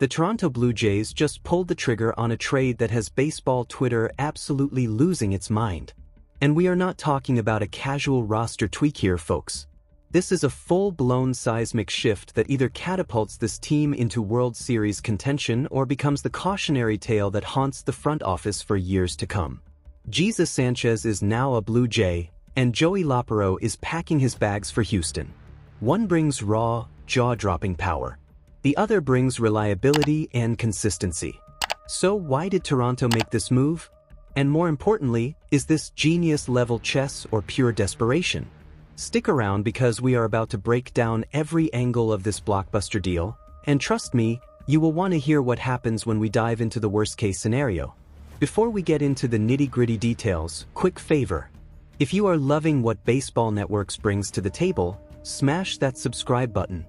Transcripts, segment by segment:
The Toronto Blue Jays just pulled the trigger on a trade that has baseball Twitter absolutely losing its mind. And we are not talking about a casual roster tweak here, folks. This is a full-blown seismic shift that either catapults this team into World Series contention or becomes the cautionary tale that haunts the front office for years to come. JAYS Sanchez is now a Blue Jay, and Joey Lopero is packing his bags for Houston. One brings raw, jaw-dropping power. The other brings reliability and consistency. So why did Toronto make this move? And more importantly, is this genius-level chess or pure desperation? Stick around because we are about to break down every angle of this blockbuster deal, and trust me, you will want to hear what happens when we dive into the worst-case scenario. Before we get into the nitty-gritty details, quick favor. If you are loving what Baseball Networks brings to the table, smash that subscribe button.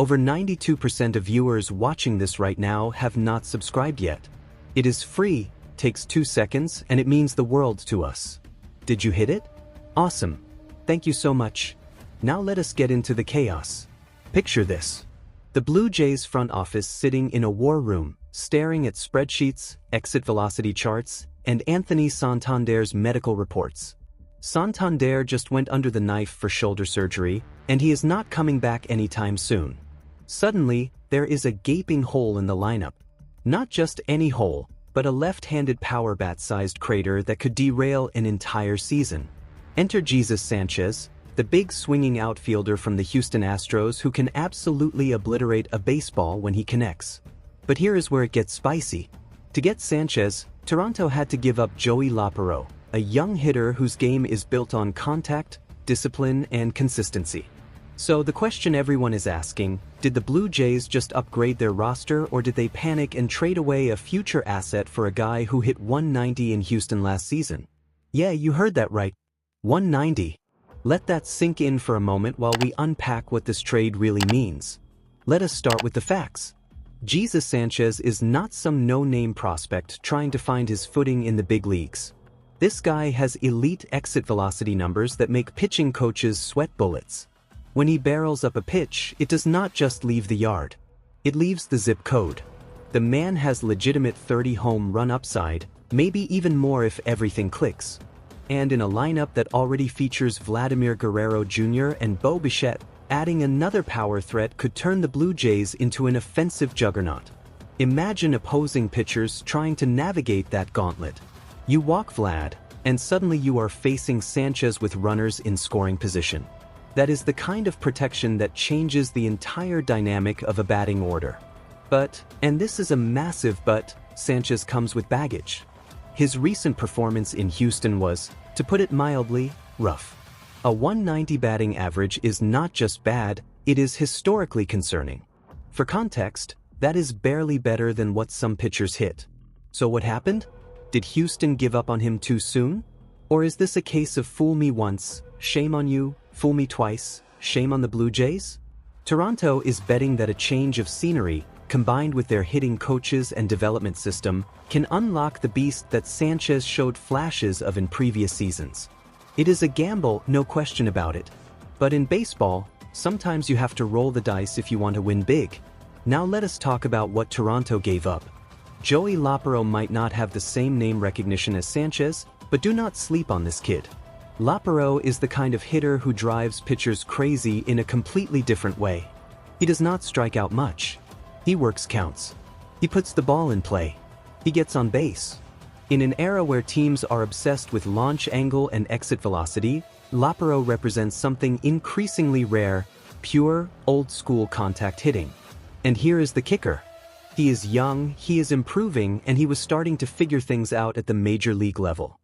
Over 92% of viewers watching this right now have not subscribed yet. It is free, takes 2 seconds, and it means the world to us. Did you hit it? Awesome. Thank you so much. Now let us get into the chaos. Picture this. The Blue Jays front office sitting in a war room, staring at spreadsheets, exit velocity charts, and Anthony Santander's medical reports. Santander just went under the knife for shoulder surgery, and he is not coming back anytime soon. Suddenly, there is a gaping hole in the lineup. Not just any hole, but a left-handed power bat-sized crater that could derail an entire season. Enter JAYS Sanchez, the big swinging outfielder from the Houston Astros who can absolutely obliterate a baseball when he connects. But here is where it gets spicy. To get Sanchez, Toronto had to give up Joey Lopero, a young hitter whose game is built on contact, discipline, and consistency. So the question everyone is asking, did the Blue Jays just upgrade their roster or did they panic and trade away a future asset for a guy who hit 190 in Houston last season? Yeah, you heard that right. 190. Let that sink in for a moment while we unpack what this trade really means. Let us start with the facts. JAYS Sanchez is not some no-name prospect trying to find his footing in the big leagues. This guy has elite exit velocity numbers that make pitching coaches sweat bullets. When he barrels up a pitch, it does not just leave the yard. It leaves the zip code. The man has legitimate 30-home run upside, maybe even more if everything clicks. And in a lineup that already features Vladimir Guerrero Jr. and Bo Bichette, adding another power threat could turn the Blue Jays into an offensive juggernaut. Imagine opposing pitchers trying to navigate that gauntlet. You walk Vlad, and suddenly you are facing Sanchez with runners in scoring position. That is the kind of protection that changes the entire dynamic of a batting order. But, and this is a massive but, Sanchez comes with baggage. His recent performance in Houston was, to put it mildly, rough. A 190 batting average is not just bad, it is historically concerning. For context, that is barely better than what some pitchers hit. So what happened? Did Houston give up on him too soon? Or is this a case of fool me once, shame on you, fool me twice, shame on the Blue Jays? Toronto is betting that a change of scenery, combined with their hitting coaches and development system, can unlock the beast that Sanchez showed flashes of in previous seasons. It is a gamble, no question about it. But in baseball, sometimes you have to roll the dice if you want to win big. Now let us talk about what Toronto gave up. Joey Lopero might not have the same name recognition as Sanchez, but do not sleep on this kid. Lopero is the kind of hitter who drives pitchers crazy in a completely different way. He does not strike out much. He works counts. He puts the ball in play. He gets on base. In an era where teams are obsessed with launch angle and exit velocity, Lopero represents something increasingly rare, pure, old-school contact hitting. And here is the kicker. He is young, he is improving, and he was starting to figure things out at the major league level.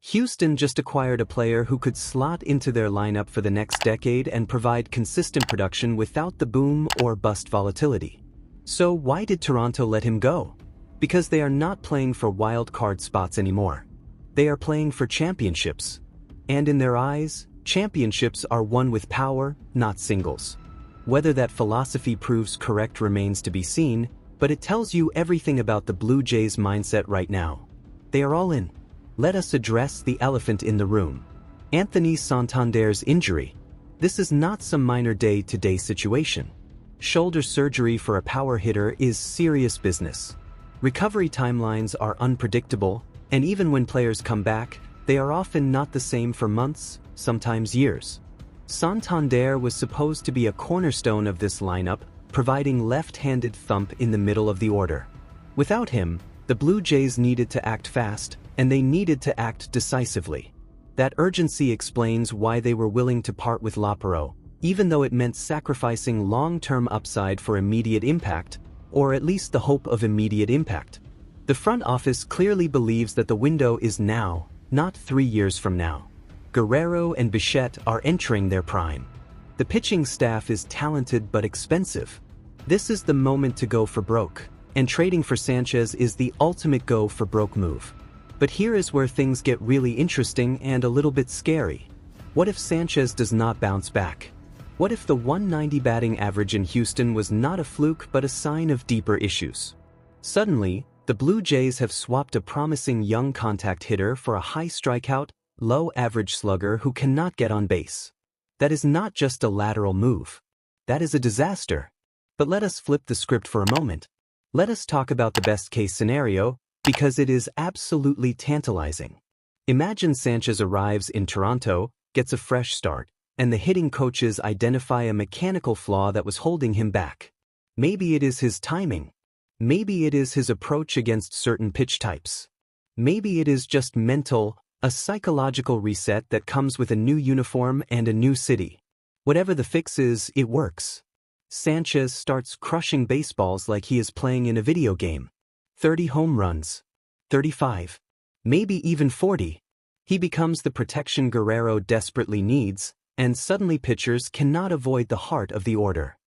Houston just acquired a player who could slot into their lineup for the next decade and provide consistent production without the boom or bust volatility. So why did Toronto let him go? Because they are not playing for wild card spots anymore. They are playing for championships. And in their eyes, championships are won with power, not singles. Whether that philosophy proves correct remains to be seen, but it tells you everything about the Blue Jays' mindset right now. They are all in. Let us address the elephant in the room. Anthony Santander's injury. This is not some minor day-to-day situation. Shoulder surgery for a power hitter is serious business. Recovery timelines are unpredictable, and even when players come back, they are often not the same for months, sometimes years. Santander was supposed to be a cornerstone of this lineup, providing left-handed thump in the middle of the order. Without him, the Blue Jays needed to act fast, and they needed to act decisively. That urgency explains why they were willing to part with Laparo, even though it meant sacrificing long-term upside for immediate impact, or at least the hope of immediate impact. The front office clearly believes that the window is now, not 3 years from now. Guerrero and Bichette are entering their prime. The pitching staff is talented but expensive. This is the moment to go for broke, and trading for Sanchez is the ultimate go for broke move. But here is where things get really interesting and a little bit scary. What if Sanchez does not bounce back? What if the 190 batting average in Houston was not a fluke but a sign of deeper issues? Suddenly, the Blue Jays have swapped a promising young contact hitter for a high strikeout, low average slugger who cannot get on base. That is not just a lateral move. That is a disaster. But let us flip the script for a moment. Let us talk about the best-case scenario, because it is absolutely tantalizing. Imagine Sanchez arrives in Toronto, gets a fresh start, and the hitting coaches identify a mechanical flaw that was holding him back. Maybe it is his timing. Maybe it is his approach against certain pitch types. Maybe it is just mental, a psychological reset that comes with a new uniform and a new city. Whatever the fix is, it works. Sanchez starts crushing baseballs like he is playing in a video game. 30 home runs. 35. Maybe even 40. He becomes the protection Guerrero desperately needs, and suddenly pitchers cannot avoid the heart of the order.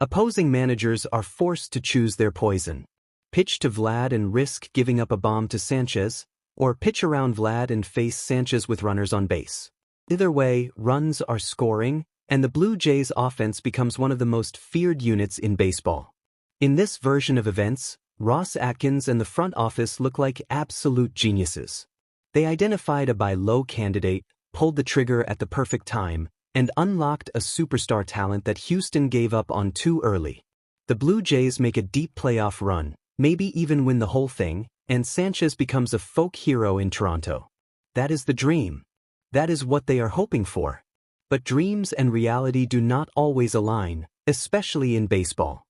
Opposing managers are forced to choose their poison. Pitch to Vlad and risk giving up a bomb to Sanchez, or pitch around Vlad and face Sanchez with runners on base. Either way, runs are scoring, and the Blue Jays offense becomes one of the most feared units in baseball. In this version of events, Ross Atkins and the front office look like absolute geniuses. They identified a buy low candidate, pulled the trigger at the perfect time, and unlocked a superstar talent that Houston gave up on too early. The Blue Jays make a deep playoff run, maybe even win the whole thing, and Sanchez becomes a folk hero in Toronto. That is the dream. That is what they are hoping for. But dreams and reality do not always align, especially in baseball.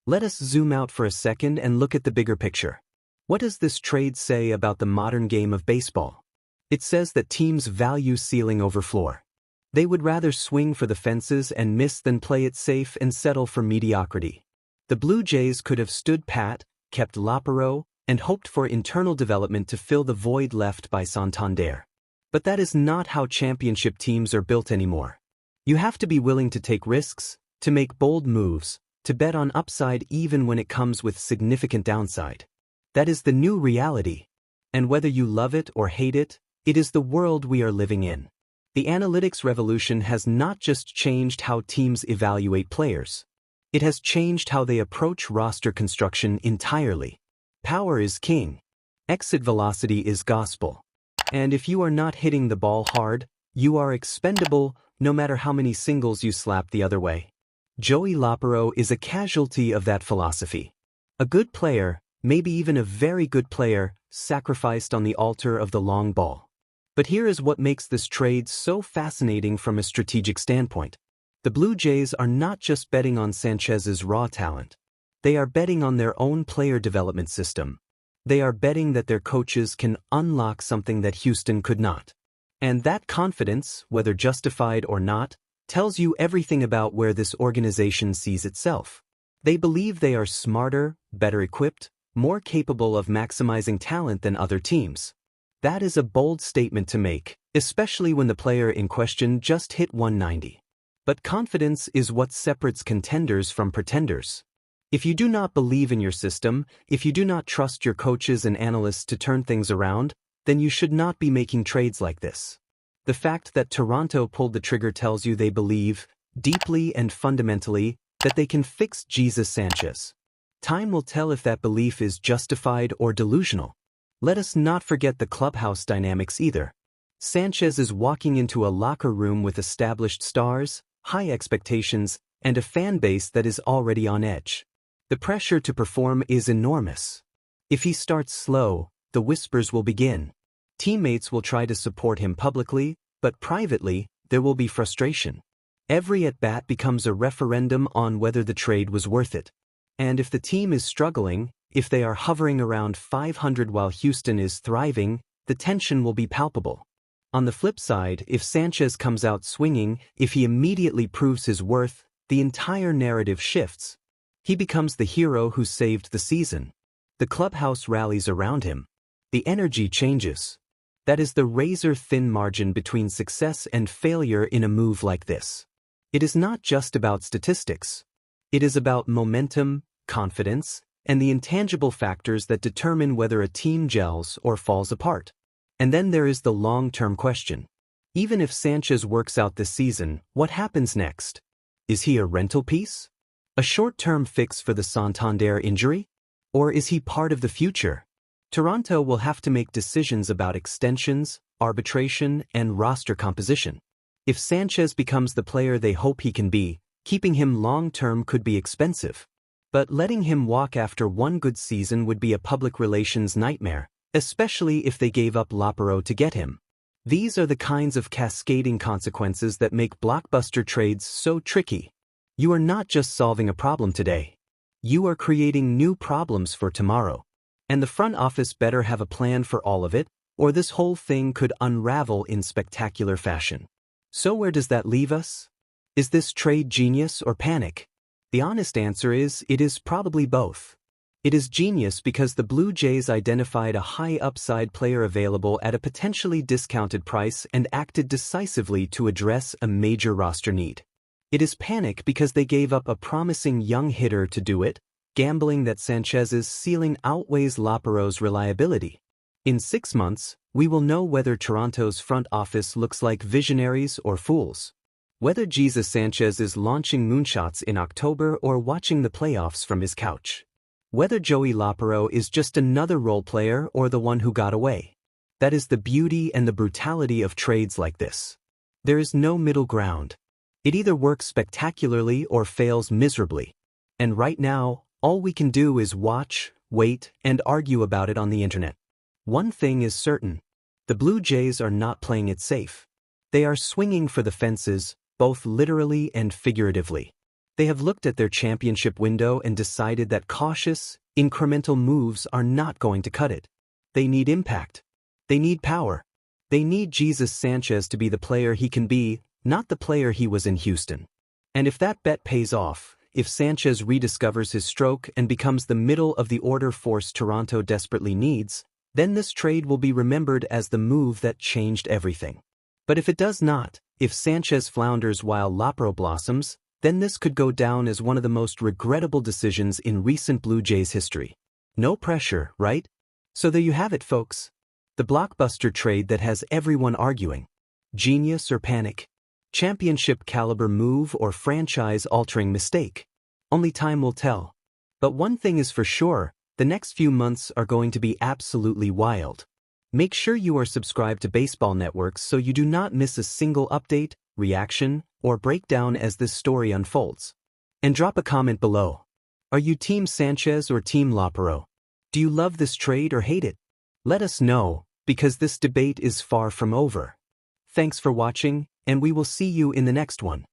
Let us zoom out for a second and look at the bigger picture. What does this trade say about the modern game of baseball? It says that teams value ceiling over floor. They would rather swing for the fences and miss than play it safe and settle for mediocrity. The Blue Jays could have stood pat, kept Laparo, and hoped for internal development to fill the void left by Santander. But that is not how championship teams are built anymore. You have to be willing to take risks, to make bold moves, to bet on upside even when it comes with significant downside. That is the new reality. And whether you love it or hate it, it is the world we are living in. The analytics revolution has not just changed how teams evaluate players. It has changed how they approach roster construction entirely. Power is king. Exit velocity is gospel. And if you are not hitting the ball hard, you are expendable, no matter how many singles you slap the other way. Joey Laparo is a casualty of that philosophy. A good player, maybe even a very good player, sacrificed on the altar of the long ball. But here is what makes this trade so fascinating from a strategic standpoint. The Blue Jays are not just betting on Sanchez's raw talent. They are betting on their own player development system. They are betting that their coaches can unlock something that Houston could not. And that confidence, whether justified or not, tells you everything about where this organization sees itself. They believe they are smarter, better equipped, more capable of maximizing talent than other teams. That is a bold statement to make, especially when the player in question just hit 190. But confidence is what separates contenders from pretenders. If you do not believe in your system, if you do not trust your coaches and analysts to turn things around, then you should not be making trades like this. The fact that Toronto pulled the trigger tells you they believe, deeply and fundamentally, that they can fix Jesus Sanchez. Time will tell if that belief is justified or delusional. Let us not forget the clubhouse dynamics either. Sanchez is walking into a locker room with established stars, high expectations, and a fan base that is already on edge. The pressure to perform is enormous. If he starts slow, the whispers will begin. Teammates will try to support him publicly, but privately, there will be frustration. Every at-bat becomes a referendum on whether the trade was worth it. And if the team is struggling, if they are hovering around 500 while Houston is thriving, the tension will be palpable. On the flip side, if Sanchez comes out swinging, if he immediately proves his worth, the entire narrative shifts. He becomes the hero who saved the season. The clubhouse rallies around him. The energy changes. That is the razor-thin margin between success and failure in a move like this. It is not just about statistics. It is about momentum, confidence, and the intangible factors that determine whether a team gels or falls apart. And then there is the long-term question. Even if Sanchez works out this season, what happens next? Is he a rental piece? A short-term fix for the Santander injury? Or is he part of the future? Toronto will have to make decisions about extensions, arbitration, and roster composition. If Sanchez becomes the player they hope he can be, keeping him long-term could be expensive. But letting him walk after one good season would be a public relations nightmare, especially if they gave up Laparo to get him. These are the kinds of cascading consequences that make blockbuster trades so tricky. You are not just solving a problem today. You are creating new problems for tomorrow. And the front office better have a plan for all of it, or this whole thing could unravel in spectacular fashion. So where does that leave us? Is this trade genius or panic? The honest answer is, it is probably both. It is genius because the Blue Jays identified a high-upside player available at a potentially discounted price and acted decisively to address a major roster need. It is panic because they gave up a promising young hitter to do it, gambling that Sanchez's ceiling outweighs Laparo's reliability. In 6 months, we will know whether Toronto's front office looks like visionaries or fools. Whether JAYS Sanchez is launching moonshots in October or watching the playoffs from his couch. Whether Joey Laparo is just another role player or the one who got away. That is the beauty and the brutality of trades like this. There is no middle ground. It either works spectacularly or fails miserably. And right now, all we can do is watch, wait, and argue about it on the internet. One thing is certain. The Blue Jays are not playing it safe. They are swinging for the fences, both literally and figuratively. They have looked at their championship window and decided that cautious, incremental moves are not going to cut it. They need impact. They need power. They need JAYS Sanchez to be the player he can be, not the player he was in Houston. And if that bet pays off, if Sanchez rediscovers his stroke and becomes the middle-of-the-order force Toronto desperately needs, then this trade will be remembered as the move that changed everything. But if it does not, if Sanchez flounders while Laparo blossoms, then this could go down as one of the most regrettable decisions in recent Blue Jays history. No pressure, right? So there you have it, folks. The blockbuster trade that has everyone arguing. Genius or panic? Championship caliber move or franchise-altering mistake? Only time will tell. But one thing is for sure, the next few months are going to be absolutely wild. Make sure you are subscribed to Baseball Network so you do not miss a single update, reaction, or breakdown as this story unfolds. And drop a comment below. Are you Team Sanchez or Team Laparo? Do you love this trade or hate it? Let us know, because this debate is far from over. Thanks for watching, and we will see you in the next one.